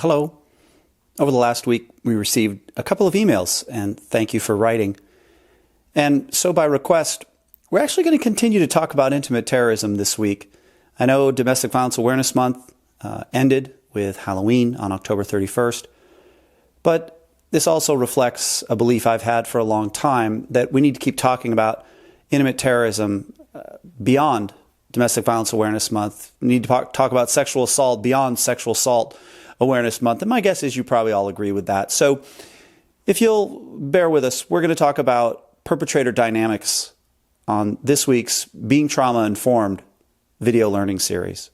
Hello. Over the last week, we received a couple of emails, and thank you for writing. And so by request, we're actually going to continue to talk about intimate terrorism this week. I know Domestic Violence Awareness Month ended with Halloween on October 31st, but this also reflects a belief I've had for a long time that we need to keep talking about intimate terrorism beyond Domestic Violence Awareness Month. We need to talk about sexual assault beyond Sexual Assault Awareness Month. And my guess is you probably all agree with that. So if you'll bear with us, we're going to talk about Perpetrator Dynamics on this week's Being Trauma Informed video learning series.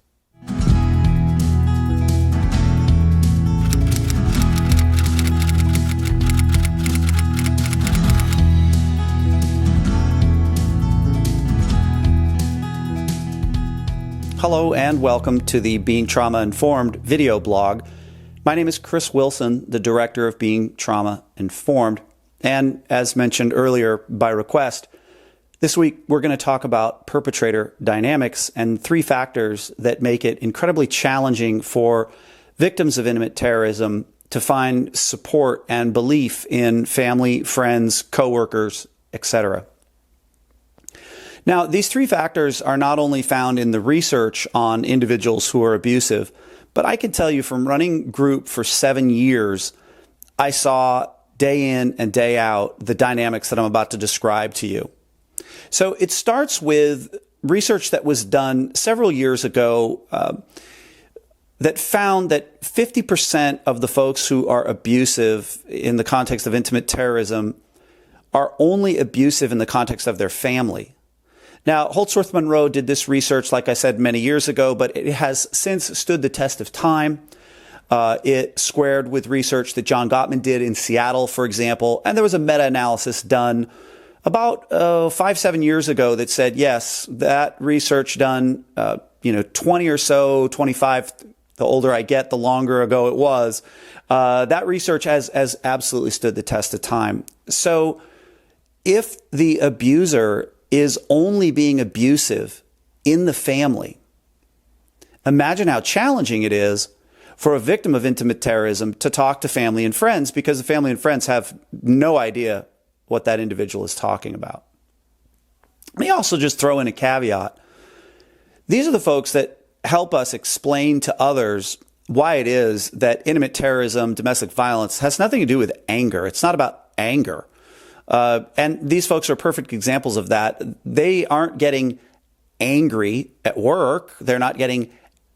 Hello and welcome to the Being Trauma Informed video blog. My name is Chris Wilson, the director of Being Trauma Informed. And as mentioned earlier by request, this week we're going to talk about perpetrator dynamics and three factors that make it incredibly challenging for victims of intimate terrorism to find support and belief in family, friends, coworkers, etc. Now, these three factors are not only found in the research on individuals who are abusive, but I can tell you from running group for 7 years, I saw day in and day out the dynamics that I'm about to describe to you. So it starts with research that was done several years ago that found that 50% of the folks who are abusive in the context of intimate terrorism are only abusive in the context of their family. Now, Holdsworth Monroe did this research, like I said, many years ago, but it has since stood the test of time. It squared with research that John Gottman did in Seattle, for example. And there was a meta-analysis done about 5-7 years ago that said, yes, that research done, 20 or so, 25, the older I get, the longer ago it was. That research has absolutely stood the test of time. So if the abuser is only being abusive in the family, imagine how challenging it is for a victim of intimate terrorism to talk to family and friends, because the family and friends have no idea what that individual is talking about. Let me also just throw in a caveat. These are the folks that help us explain to others why it is that intimate terrorism, domestic violence, has nothing to do with anger. It's not about anger. And these folks are perfect examples of that. They aren't getting angry at work. They're not getting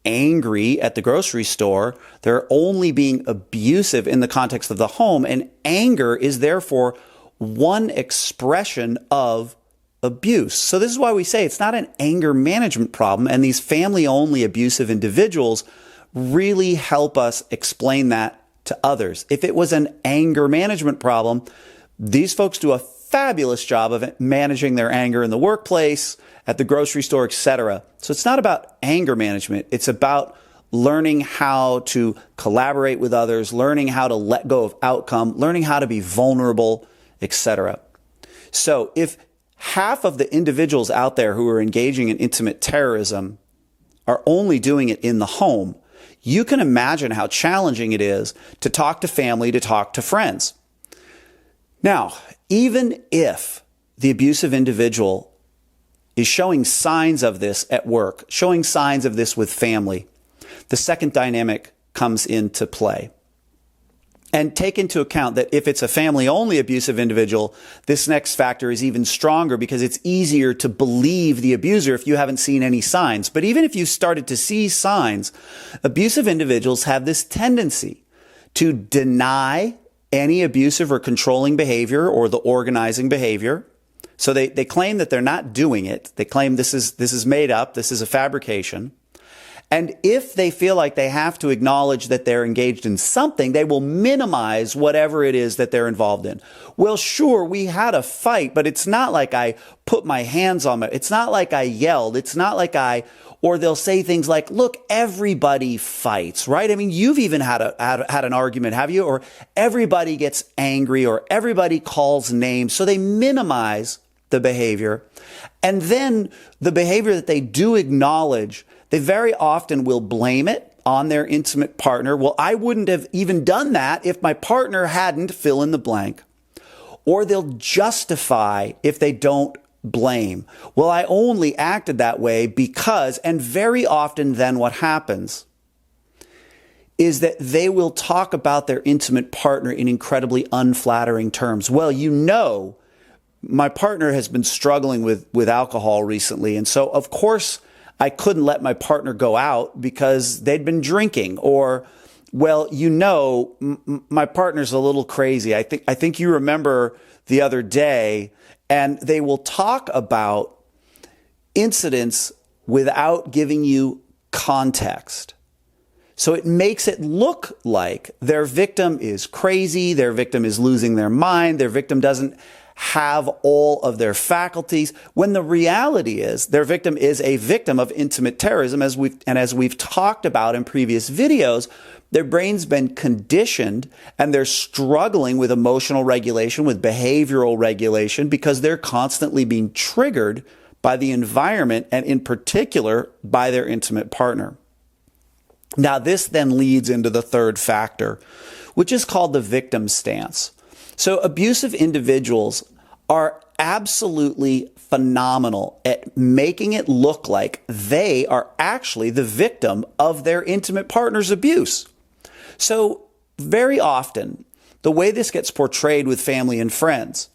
angry at the grocery store. They're only being abusive in the context of the home. And anger is therefore one expression of abuse. So this is why we say it's not an anger management problem. And these family-only abusive individuals really help us explain that to others. If it was an anger management problem, these folks do a fabulous job of managing their anger in the workplace, at the grocery store, etc. So it's not about anger management. It's about learning how to collaborate with others, learning how to let go of outcome, learning how to be vulnerable, etc. So if half of the individuals out there who are engaging in intimate terrorism are only doing it in the home, you can imagine how challenging it is to talk to family, to talk to friends. Now, even if the abusive individual is showing signs of this at work, showing signs of this with family, the second dynamic comes into play. And take into account that if it's a family-only abusive individual, this next factor is even stronger because it's easier to believe the abuser if you haven't seen any signs. But even if you started to see signs, abusive individuals have this tendency to deny any abusive or controlling behavior or the organizing behavior. So they claim that they're not doing it. They claim this is made up. This is a fabrication. And if they feel like they have to acknowledge that they're engaged in something, they will minimize whatever it is that they're involved in. Well, sure, we had a fight, but it's not like I put my hands on it. It's not like I yelled. It's not like or they'll say things like, look, everybody fights, right? I mean, you've even had an argument, have you? Or everybody gets angry or everybody calls names. So they minimize the behavior. And then the behavior that they do acknowledge, they very often will blame it on their intimate partner. Well, I wouldn't have even done that if my partner hadn't fill in the blank. Or they'll justify if they don't blame. Well, I only acted that way because, and very often then what happens is that they will talk about their intimate partner in incredibly unflattering terms. Well, you know, my partner has been struggling with alcohol recently, and so of course I couldn't let my partner go out because they'd been drinking. Or, well, you know, my partner's a little crazy. I think you remember the other day, and they will talk about incidents without giving you context. So it makes it look like their victim is crazy, their victim is losing their mind, their victim doesn't have all of their faculties, when the reality is their victim is a victim of intimate terrorism. As we've talked about in previous videos, their brain's been conditioned and they're struggling with emotional regulation, with behavioral regulation, because they're constantly being triggered by the environment and in particular by their intimate partner. Now, this then leads into the third factor, which is called the victim stance. So abusive individuals are absolutely phenomenal at making it look like they are actually the victim of their intimate partner's abuse. So very often, the way this gets portrayed with family and friends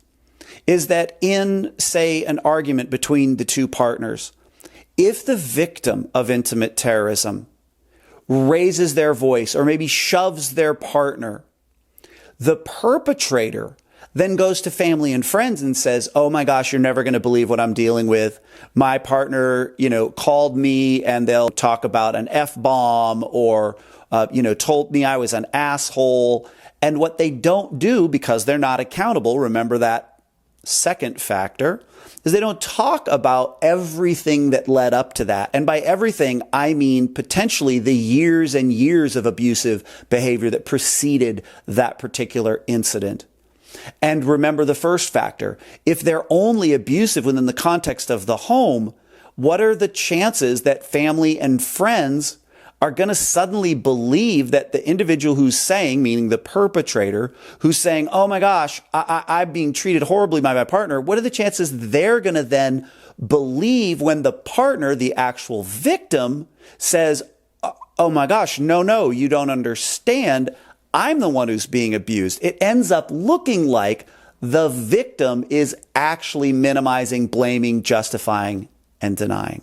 is that in, say, an argument between the two partners, if the victim of intimate terrorism raises their voice or maybe shoves their partner, the perpetrator then goes to family and friends and says, oh my gosh, you're never going to believe what I'm dealing with. My partner, called me, and they'll talk about an F-bomb or, told me I was an asshole. And what they don't do, because they're not accountable, remember that second factor, is they don't talk about everything that led up to that. And by everything, I mean potentially the years and years of abusive behavior that preceded that particular incident. And remember the first factor, if they're only abusive within the context of the home, what are the chances that family and friends are going to suddenly believe that the individual who's saying, meaning the perpetrator, who's saying, oh my gosh, I'm being treated horribly by my partner, what are the chances they're going to then believe when the partner, the actual victim, says, oh my gosh, no, you don't understand. I'm the one who's being abused. It ends up looking like the victim is actually minimizing, blaming, justifying, and denying.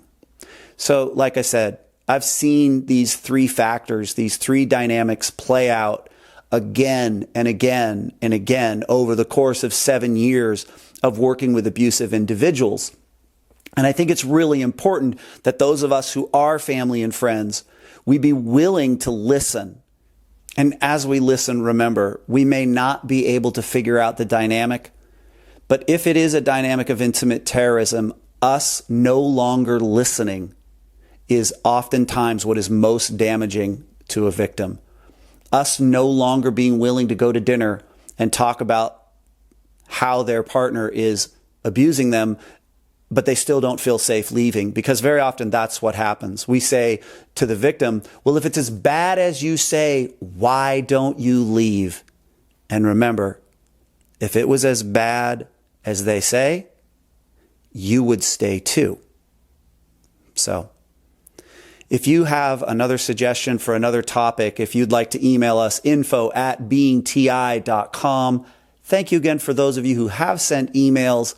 So, like I said, I've seen these three factors, these three dynamics play out again and again and again over the course of 7 years of working with abusive individuals. And I think it's really important that those of us who are family and friends, we be willing to listen. And as we listen, remember, we may not be able to figure out the dynamic, but if it is a dynamic of intimate terrorism, us no longer listening is oftentimes what is most damaging to a victim. Us no longer being willing to go to dinner and talk about how their partner is abusing them, but they still don't feel safe leaving, because very often that's what happens. We say to the victim, well, if it's as bad as you say, why don't you leave? And remember, if it was as bad as they say, you would stay too. So, if you have another suggestion for another topic, if you'd like to email us, info@beingti.com. Thank you again for those of you who have sent emails.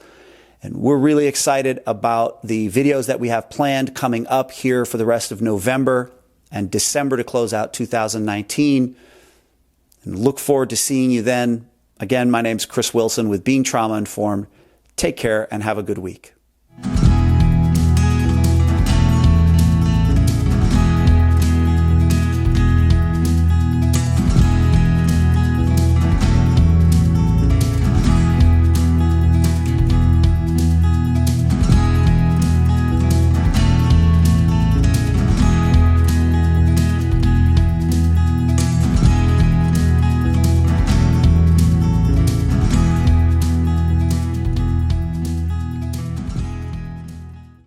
And we're really excited about the videos that we have planned coming up here for the rest of November and December to close out 2019. And look forward to seeing you then. Again, my name's Chris Wilson with Being Trauma Informed. Take care and have a good week.